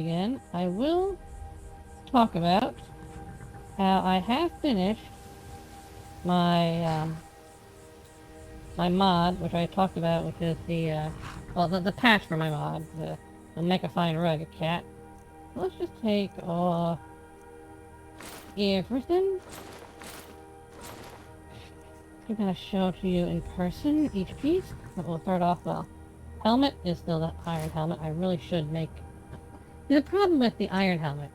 again, I will talk about how I have finished my my mod, which I talked about, which is the patch for my mod, the Mecha Fine Rugged Cat. Let's just take off everything. I'm gonna show it to you in person, each piece. But we'll start off, well, helmet is still the iron helmet. I really should make... The problem with the iron helmet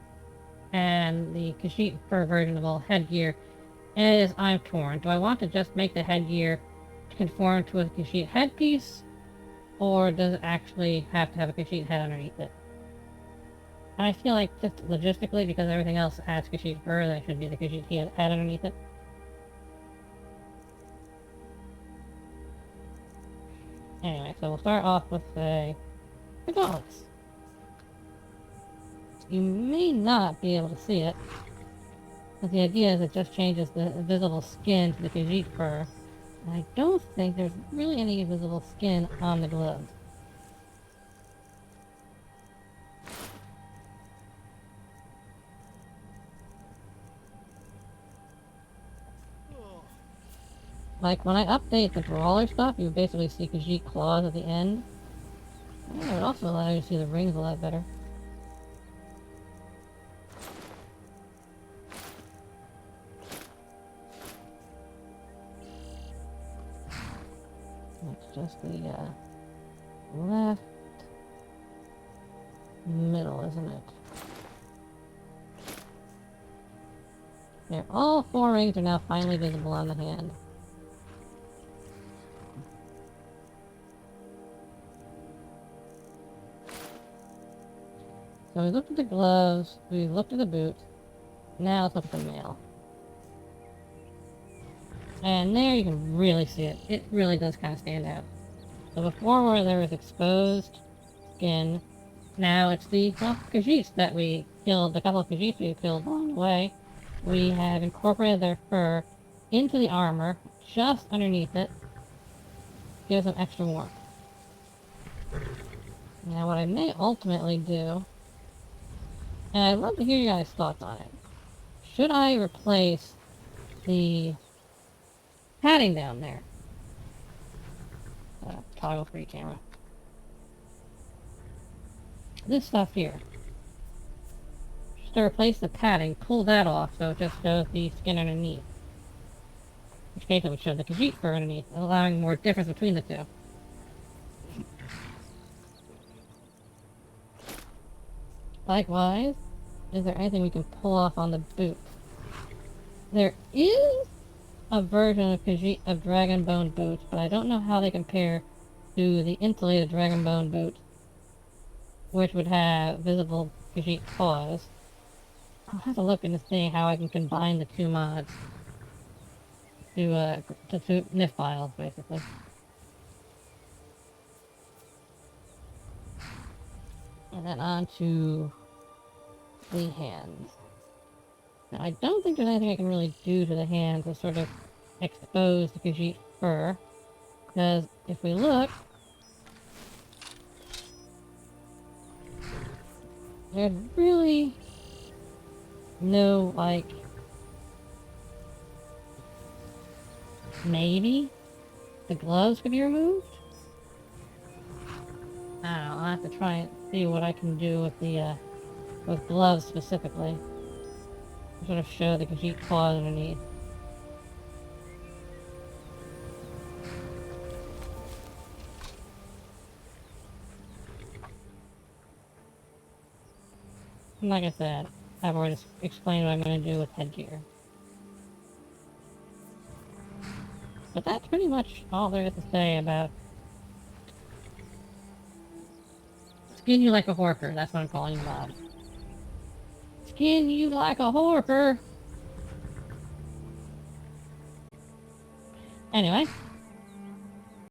and the Khajiit Fur version of all headgear is I'm torn. Do I want to just make the headgear to conform to a Khajiit headpiece, or does it actually have to have a Khajiit head underneath it? And I feel like just logistically, because everything else has Khajiit fur, that should be the Khajiit head underneath it. Anyway, so we'll start off with, say, the gauntlets. You may not be able to see it, but the idea is it just changes the visible skin to the Khajiit fur. And I don't think there's really any visible skin on the gloves. Like, when I update the brawler stuff, you basically see Khajiit claws at the end. And it would also allow you to see the rings a lot better. It's just the, left middle, isn't it? There, all four rings are now finally visible on the hand. So we looked at the gloves, we looked at the boot, now let's look at the mail. And there you can really see it. It really does kind of stand out. So before where there was exposed skin, now it's the, well, Khajiits that we killed, the couple of Khajiits we killed along the way. We have incorporated their fur into the armor, just underneath it. Gives them extra warmth. Now what I may ultimately do, and I'd love to hear you guys' thoughts on it. Should I replace the padding down there? Toggle free camera. This stuff here. Just to replace the padding, pull that off so it just shows the skin underneath. In which case it would show the Khajiit fur underneath, allowing more difference between the two. Likewise, is there anything we can pull off on the boot? There is a version of Khajiit of Dragonbone boots, but I don't know how they compare to the insulated Dragonbone boot, which would have visible Khajiit claws. I'll have to look into seeing how I can combine the two mods to NIF files, basically. And then on to the hands. Now, I don't think there's anything I can really do to the hands to sort of expose the Khajiit fur, because if we look, there's really no, like, maybe the gloves could be removed? I don't know, I'll have to try and see what I can do with the, with gloves specifically. Sort of show the Khajiit claws underneath. And like I said, I've already explained what I'm going to do with headgear. But that's pretty much all there is to say about Skin You Like a Horker. That's what I'm calling the mod. Skin you like a Horker! Anyway,